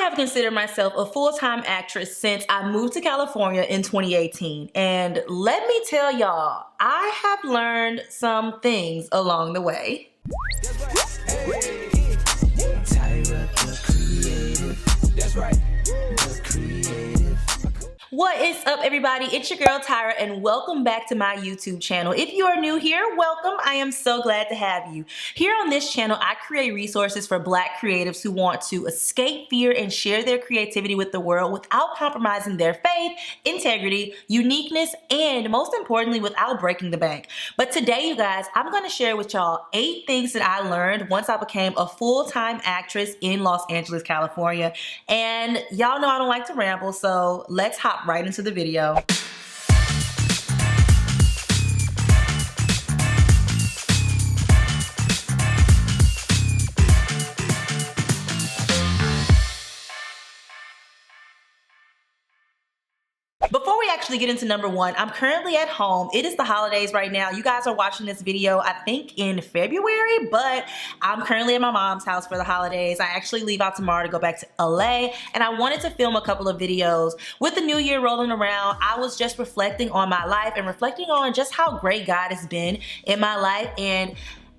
have considered myself a full-time actress since I moved to California in 2018. And let me tell y'all, I have learned some things along the way. Tyra, the creative. That's right. The creative. What is up, everybody? It's your girl Tyra, and welcome back to my YouTube channel. If you are new here, welcome. I am so glad to have you. Here on this channel, I create resources for Black creatives who want to escape fear and share their creativity with the world without compromising their faith, integrity, uniqueness, and most importantly, without breaking the bank. But today, you guys, I'm going to share with y'all 8 things that I learned once I became a full-time actress in Los Angeles, California. And y'all know I don't like to ramble, so let's hop right into the video. Before we actually get into number 1, I'm currently at home. It is the holidays right now. You guys are watching this video, I think in February, but I'm currently at my mom's house for the holidays. I actually leave out tomorrow to go back to LA, and I wanted to film a couple of videos. With the new year rolling around, I was just reflecting on my life and reflecting on just how great God has been in my life, and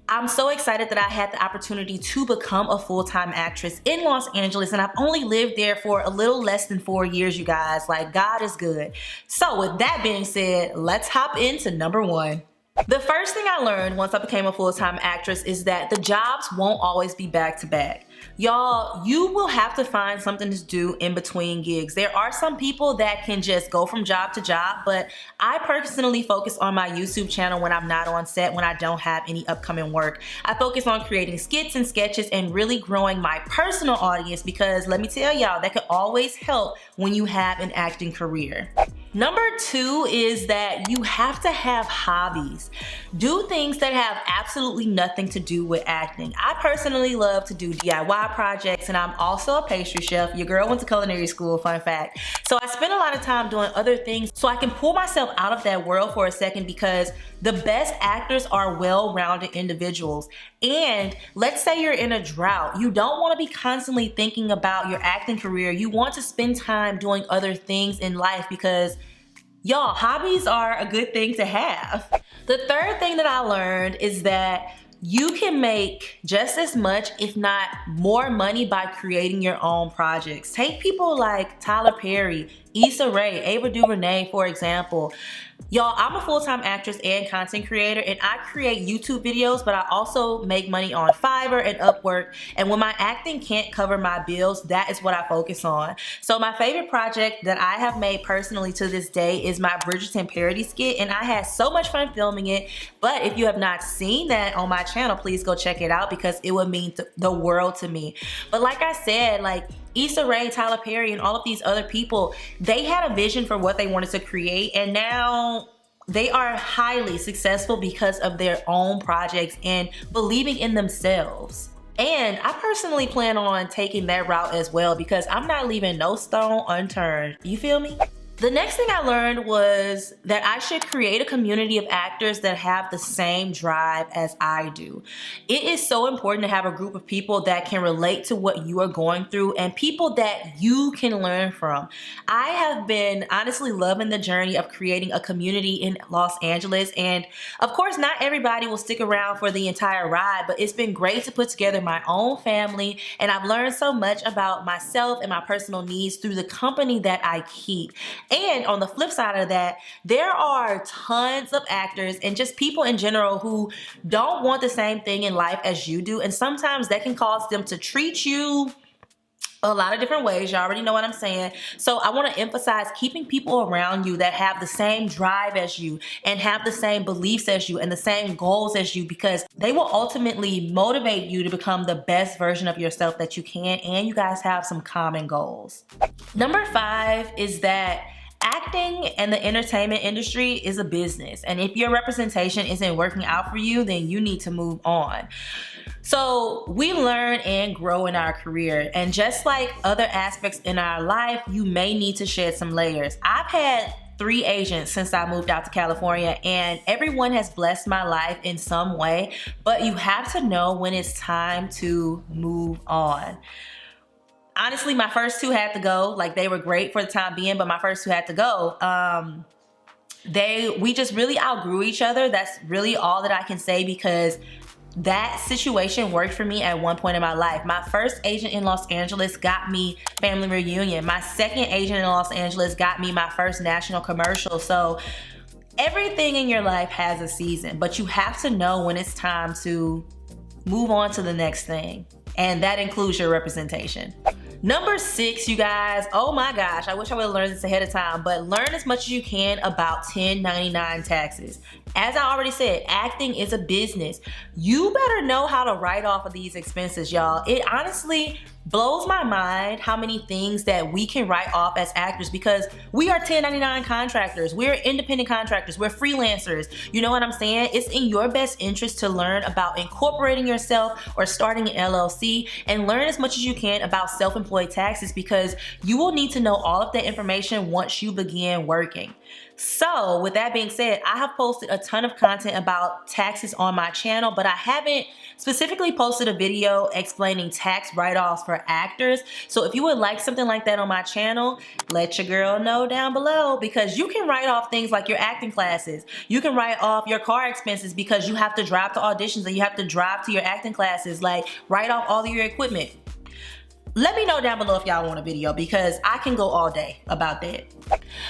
I'm so excited that I had the opportunity to become a full-time actress in Los Angeles, and I've only lived there for a little less than 4 years, you guys. Like, God is good. So with that being said, let's hop into number 1. The first thing I learned once I became a full-time actress is that the jobs won't always be back-to-back. Y'all, you will have to find something to do in between gigs. There are some people that can just go from job to job, but I personally focus on my YouTube channel when I'm not on set, when I don't have any upcoming work. I focus on creating skits and sketches and really growing my personal audience, because let me tell y'all, that could always help when you have an acting career. Number 2 is that you have to have hobbies. Do things that have absolutely nothing to do with acting. I personally love to do DIY projects, and I'm also a pastry chef. Your girl went to culinary school, fun fact. So I spend a lot of time doing other things so I can pull myself out of that world for a second, because the best actors are well-rounded individuals. And let's say you're in a drought. You don't want to be constantly thinking about your acting career. You want to spend time doing other things in life, because y'all, hobbies are a good thing to have. The third thing that I learned is that you can make just as much, if not more money, by creating your own projects. Take people like Tyler Perry, Issa Rae, Ava DuVernay, for example. Y'all, I'm a full-time actress and content creator, and I create YouTube videos, but I also make money on Fiverr and Upwork. And when my acting can't cover my bills, that is what I focus on. So my favorite project that I have made personally to this day is my Bridgerton parody skit, and I had so much fun filming it. But if you have not seen that on my channel, please go check it out, because it would mean the world to me. But like I said, like Issa Rae, Tyler Perry, and all of these other people, they had a vision for what they wanted to create, and now they are highly successful because of their own projects and believing in themselves. And I personally plan on taking that route as well, because I'm not leaving no stone unturned. You feel me? The next thing I learned was that I should create a community of actors that have the same drive as I do. It is so important to have a group of people that can relate to what you are going through, and people that you can learn from. I have been honestly loving the journey of creating a community in Los Angeles, and of course not everybody will stick around for the entire ride, but it's been great to put together my own family, and I've learned so much about myself and my personal needs through the company that I keep. And on the flip side of that, there are tons of actors and just people in general who don't want the same thing in life as you do. And sometimes that can cause them to treat you a lot of different ways. You already know what I'm saying. So I want to emphasize keeping people around you that have the same drive as you and have the same beliefs as you and the same goals as you, because they will ultimately motivate you to become the best version of yourself that you can, and you guys have some common goals. Number 5 is that acting and the entertainment industry is a business, and if your representation isn't working out for you, then you need to move on. So we learn and grow in our career, and just like other aspects in our life, you may need to shed some layers. I've had 3 agents since I moved out to California, and everyone has blessed my life in some way, but you have to know when it's time to move on. honestly, my first two had to go. Like, they were great for the time being, but my first two had to go. We just really outgrew each other. That's really all that I can say, because that situation worked for me at one point in my life. My first agent in Los Angeles got me family reunion. My second agent in Los Angeles got me my first national commercial. So everything in your life has a season, but you have to know when it's time to move on to the next thing. And that includes your representation. Number 6, you guys, oh my gosh, I wish I would have learned this ahead of time, but learn as much as you can about 1099 taxes. As I already said, acting is a business. You better know how to write off of these expenses, y'all. It honestly blows my mind how many things that we can write off as actors, because we are 1099 contractors. We're independent contractors. We're freelancers. You know what I'm saying? It's in your best interest to learn about incorporating yourself or starting an LLC, and learn as much as you can about self-employed taxes, because you will need to know all of that information once you begin working. So with that being said, I have posted a ton of content about taxes on my channel, but I haven't specifically posted a video explaining tax write-offs for actors. So if you would like something like that on my channel, let your girl know down below, because you can write off things like your acting classes. You can write off your car expenses because you have to drive to auditions and you have to drive to your acting classes. Like, write off all of your equipment. Let me know down below if y'all want a video, because I can go all day about that.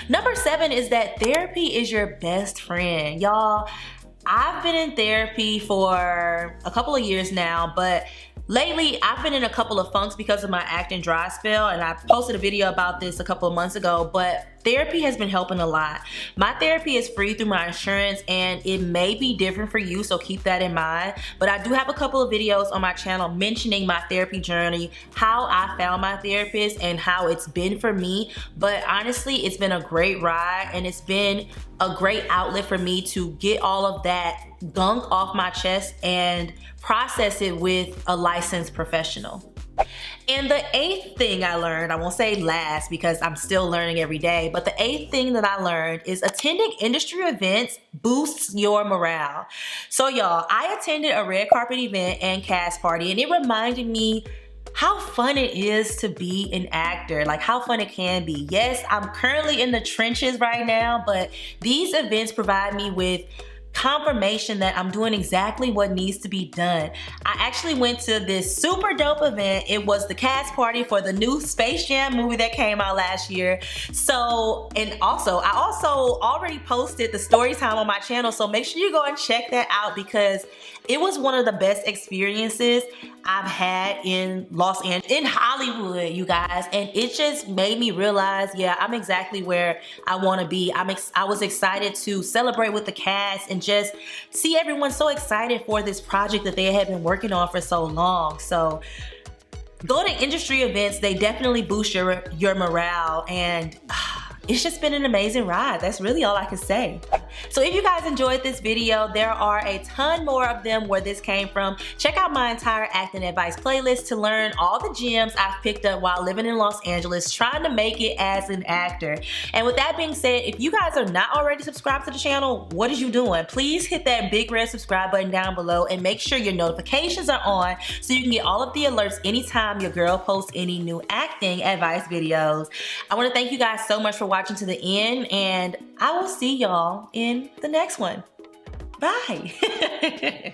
Number 7 is that therapy is your best friend. Y'all, I've been in therapy for a couple of years now, but lately I've been in a couple of funks because of my acting dry spell, and I posted a video about this a couple of months ago, but therapy has been helping a lot. My therapy is free through my insurance, and it may be different for you, so keep that in mind. But I do have a couple of videos on my channel mentioning my therapy journey, how I found my therapist, and how it's been for me. But honestly, it's been a great ride, and it's been a great outlet for me to get all of that gunk off my chest and process it with a licensed professional. And the 8th thing I learned, I won't say last because I'm still learning every day, but the 8th thing that I learned is attending industry events boosts your morale. So y'all, I attended a red carpet event and cast party, and it reminded me how fun it is to be an actor, like how fun it can be. Yes, I'm currently in the trenches right now, but these events provide me with confirmation that I'm doing exactly what needs to be done. I actually went to this super dope event. It was the cast party for the new Space Jam movie that came out last year. So, and also, I also already posted the story time on my channel, so make sure you go and check that out, because it was one of the best experiences I've had in Los Angeles, in Hollywood, you guys. And it just made me realize, yeah, I'm exactly where I want to be. I was excited to celebrate with the cast and just see everyone so excited for this project that they had been working on for so long. So go to industry events. They definitely boost your morale, and it's just been an amazing ride. That's really all I can say. So if you guys enjoyed this video, there are a ton more of them where this came from. Check out my entire acting advice playlist to learn all the gems I've picked up while living in Los Angeles trying to make it as an actor. And with that being said, if you guys are not already subscribed to the channel, what is you doing? Please hit that big red subscribe button down below and make sure your notifications are on so you can get all of the alerts anytime your girl posts any new acting advice videos. I want to thank you guys so much for watching to the end, and I will see y'all in the next one. Bye.